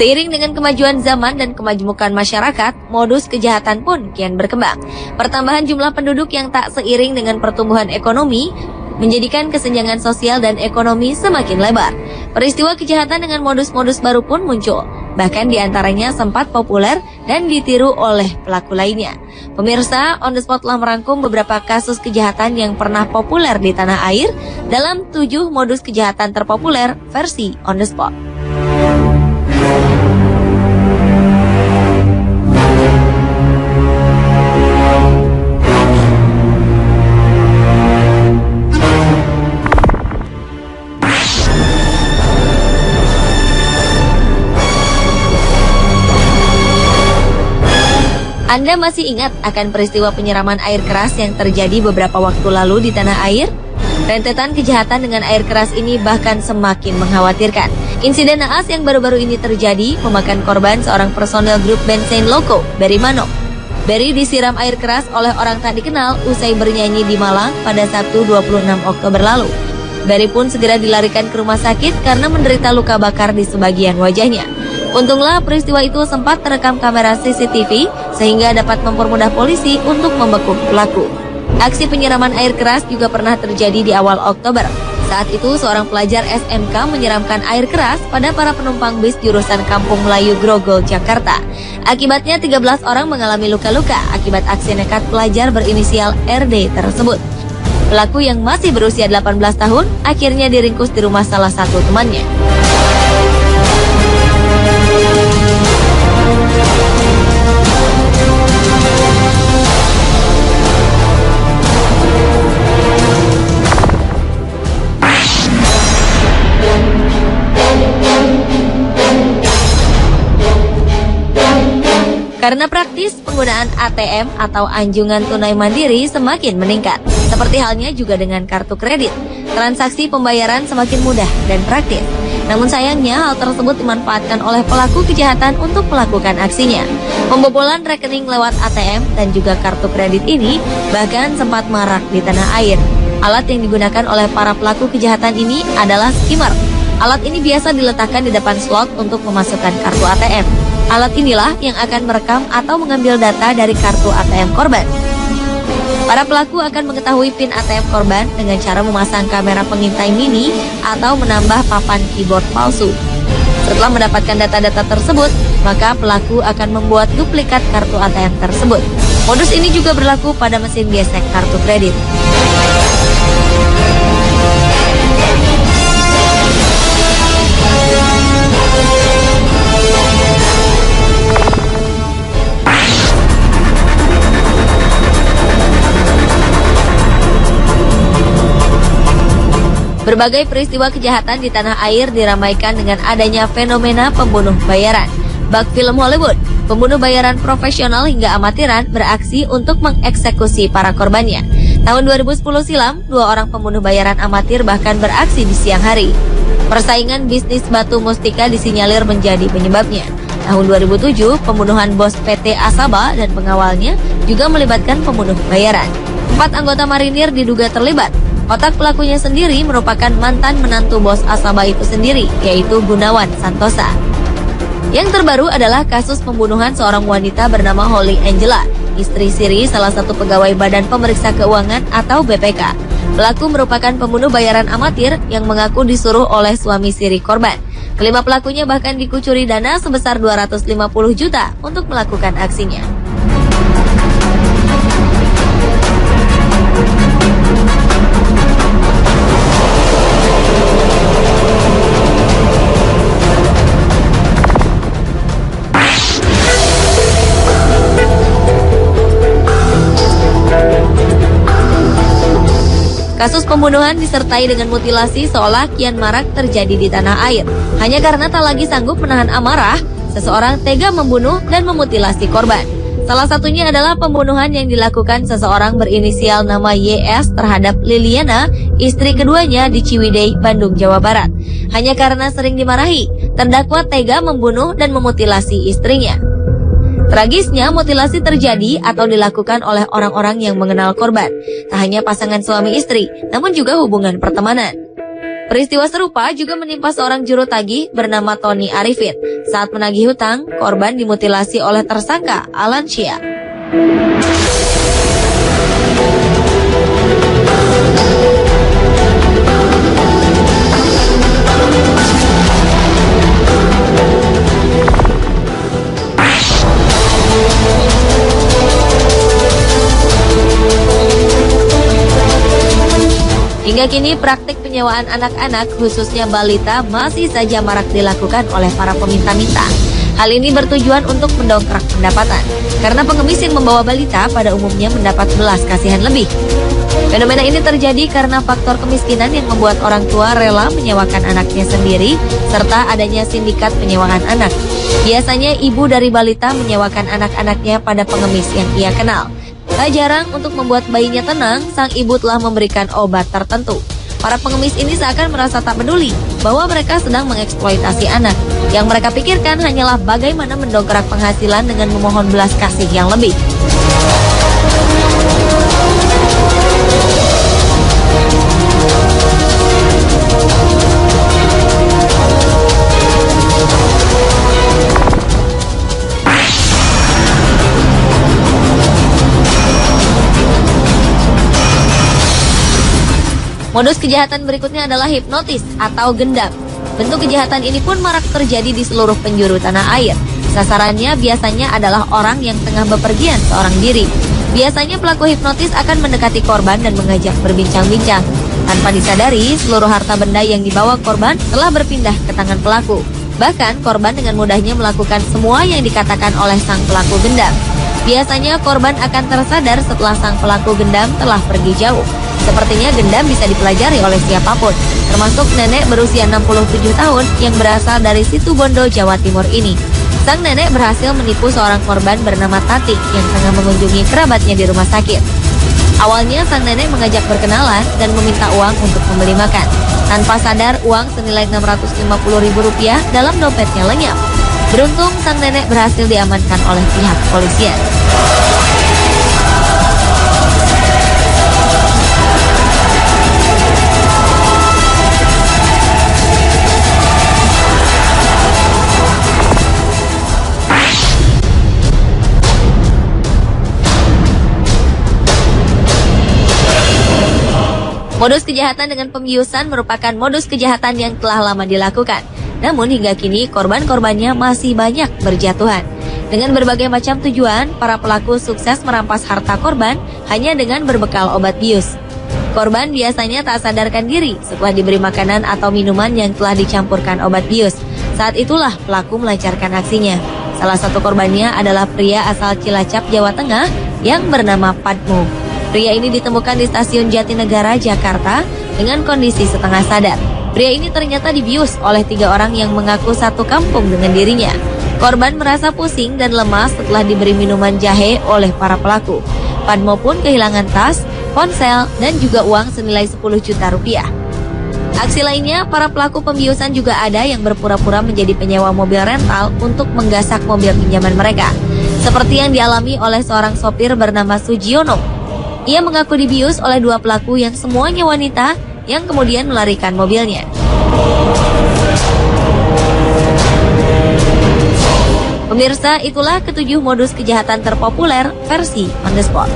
Seiring dengan kemajuan zaman dan kemajemukan masyarakat, modus kejahatan pun kian berkembang. Pertambahan jumlah penduduk yang tak seiring dengan pertumbuhan ekonomi menjadikan kesenjangan sosial dan ekonomi semakin lebar. Peristiwa kejahatan dengan modus-modus baru pun muncul. Bahkan diantaranya sempat populer dan ditiru oleh pelaku lainnya. Pemirsa, On The Spot telah merangkum beberapa kasus kejahatan yang pernah populer di tanah air dalam 7 modus kejahatan terpopuler versi On The Spot. Anda masih ingat akan peristiwa penyiraman air keras yang terjadi beberapa waktu lalu di tanah air? Rentetan kejahatan dengan air keras ini bahkan semakin mengkhawatirkan. Insiden naas yang baru-baru ini terjadi memakan korban seorang personel grup band Saint Loco, Barry Manok. Barry disiram air keras oleh orang tak dikenal usai bernyanyi di Malang pada Sabtu 26 Oktober lalu. Barry pun segera dilarikan ke rumah sakit karena menderita luka bakar di sebagian wajahnya. Untunglah peristiwa itu sempat terekam kamera CCTV sehingga dapat mempermudah polisi untuk membekuk pelaku. Aksi penyiraman air keras juga pernah terjadi di awal Oktober. Saat itu seorang pelajar SMK menyiramkan air keras pada para penumpang bis jurusan Kampung Melayu Grogol, Jakarta. Akibatnya 13 orang mengalami luka-luka akibat aksi nekat pelajar berinisial RD tersebut. Pelaku yang masih berusia 18 tahun akhirnya diringkus di rumah salah satu temannya. Karena praktis, penggunaan ATM atau anjungan tunai mandiri semakin meningkat. Seperti halnya juga dengan kartu kredit. Transaksi pembayaran semakin mudah dan praktis. Namun sayangnya hal tersebut dimanfaatkan oleh pelaku kejahatan untuk melakukan aksinya. Pembobolan rekening lewat ATM dan juga kartu kredit ini bahkan sempat marak di tanah air. Alat yang digunakan oleh para pelaku kejahatan ini adalah skimmer. Alat ini biasa diletakkan di depan slot untuk memasukkan kartu ATM. Alat inilah yang akan merekam atau mengambil data dari kartu ATM korban. Para pelaku akan mengetahui PIN ATM korban dengan cara memasang kamera pengintai mini atau menambah papan keyboard palsu. Setelah mendapatkan data-data tersebut, maka pelaku akan membuat duplikat kartu ATM tersebut. Modus ini juga berlaku pada mesin gesek kartu kredit. Berbagai peristiwa kejahatan di tanah air diramaikan dengan adanya fenomena pembunuh bayaran. Bak film Hollywood, pembunuh bayaran profesional hingga amatiran beraksi untuk mengeksekusi para korbannya. Tahun 2010 silam, 2 orang pembunuh bayaran amatir bahkan beraksi di siang hari. Persaingan bisnis batu mustika disinyalir menjadi penyebabnya. Tahun 2007, pembunuhan bos PT Asaba dan pengawalnya juga melibatkan pembunuh bayaran. 4 anggota marinir diduga terlibat. Otak pelakunya sendiri merupakan mantan menantu bos Asaba itu sendiri, yaitu Gunawan Santosa. Yang terbaru adalah kasus pembunuhan seorang wanita bernama Holly Angela, istri siri salah satu pegawai Badan Pemeriksa Keuangan atau BPK. Pelaku merupakan pembunuh bayaran amatir yang mengaku disuruh oleh suami siri korban. Kelima pelakunya bahkan dikucuri dana sebesar 250 juta untuk melakukan aksinya. Kasus pembunuhan disertai dengan mutilasi seolah kian marak terjadi di tanah air. Hanya karena tak lagi sanggup menahan amarah, seseorang tega membunuh dan memutilasi korban. Salah satunya adalah pembunuhan yang dilakukan seseorang berinisial nama YS terhadap Liliana, istri keduanya di Ciwidey, Bandung, Jawa Barat. Hanya karena sering dimarahi, terdakwa tega membunuh dan memutilasi istrinya. Tragisnya, mutilasi terjadi atau dilakukan oleh orang-orang yang mengenal korban. Tak hanya pasangan suami istri, namun juga hubungan pertemanan. Peristiwa serupa juga menimpa seorang juru tagih bernama Tony Arifin. Saat menagih hutang, korban dimutilasi oleh tersangka Alan Shia. Hingga kini praktik penyewaan anak-anak khususnya balita masih saja marak dilakukan oleh para peminta-minta. Hal ini bertujuan untuk mendongkrak pendapatan, karena pengemis yang membawa balita pada umumnya mendapat belas kasihan lebih. Fenomena ini terjadi karena faktor kemiskinan yang membuat orang tua rela menyewakan anaknya sendiri, serta adanya sindikat penyewaan anak. Biasanya ibu dari balita menyewakan anak-anaknya pada pengemis yang ia kenal. Tak jarang untuk membuat bayinya tenang, sang ibu telah memberikan obat tertentu. Para pengemis ini seakan merasa tak peduli bahwa mereka sedang mengeksploitasi anak. Yang mereka pikirkan hanyalah bagaimana mendongkrak penghasilan dengan memohon belas kasih yang lebih. Modus kejahatan berikutnya adalah hipnotis atau gendam. Bentuk kejahatan ini pun marak terjadi di seluruh penjuru tanah air. Sasarannya biasanya adalah orang yang tengah bepergian seorang diri. Biasanya pelaku hipnotis akan mendekati korban dan mengajak berbincang-bincang. Tanpa disadari, seluruh harta benda yang dibawa korban telah berpindah ke tangan pelaku. Bahkan korban dengan mudahnya melakukan semua yang dikatakan oleh sang pelaku gendam. Biasanya korban akan tersadar setelah sang pelaku gendam telah pergi jauh. Sepertinya gendam bisa dipelajari oleh siapapun, termasuk nenek berusia 67 tahun yang berasal dari Situbondo, Jawa Timur ini. Sang nenek berhasil menipu seorang korban bernama Tati yang tengah mengunjungi kerabatnya di rumah sakit. Awalnya sang nenek mengajak berkenalan dan meminta uang untuk membeli makan. Tanpa sadar, uang senilai Rp650.000 dalam dompetnya lenyap. Beruntung sang nenek berhasil diamankan oleh pihak kepolisian. Modus kejahatan dengan pembiusan merupakan modus kejahatan yang telah lama dilakukan. Namun hingga kini korban-korbannya masih banyak berjatuhan. Dengan berbagai macam tujuan, para pelaku sukses merampas harta korban hanya dengan berbekal obat bius. Korban biasanya tak sadarkan diri setelah diberi makanan atau minuman yang telah dicampurkan obat bius. Saat itulah pelaku melancarkan aksinya. Salah satu korbannya adalah pria asal Cilacap, Jawa Tengah yang bernama Padmo. Pria ini ditemukan di stasiun Jatinegara, Jakarta dengan kondisi setengah sadar. Pria ini ternyata dibius oleh 3 orang yang mengaku satu kampung dengan dirinya. Korban merasa pusing dan lemas setelah diberi minuman jahe oleh para pelaku. Padmo pun kehilangan tas, ponsel, dan juga uang senilai 10 juta rupiah. Aksi lainnya, para pelaku pembiusan juga ada yang berpura-pura menjadi penyewa mobil rental untuk menggasak mobil pinjaman mereka. Seperti yang dialami oleh seorang sopir bernama Sujiono. Ia mengaku dibius oleh 2 pelaku yang semuanya wanita yang kemudian melarikan mobilnya. Pemirsa, itulah ke-7 modus kejahatan terpopuler versi On The Spot.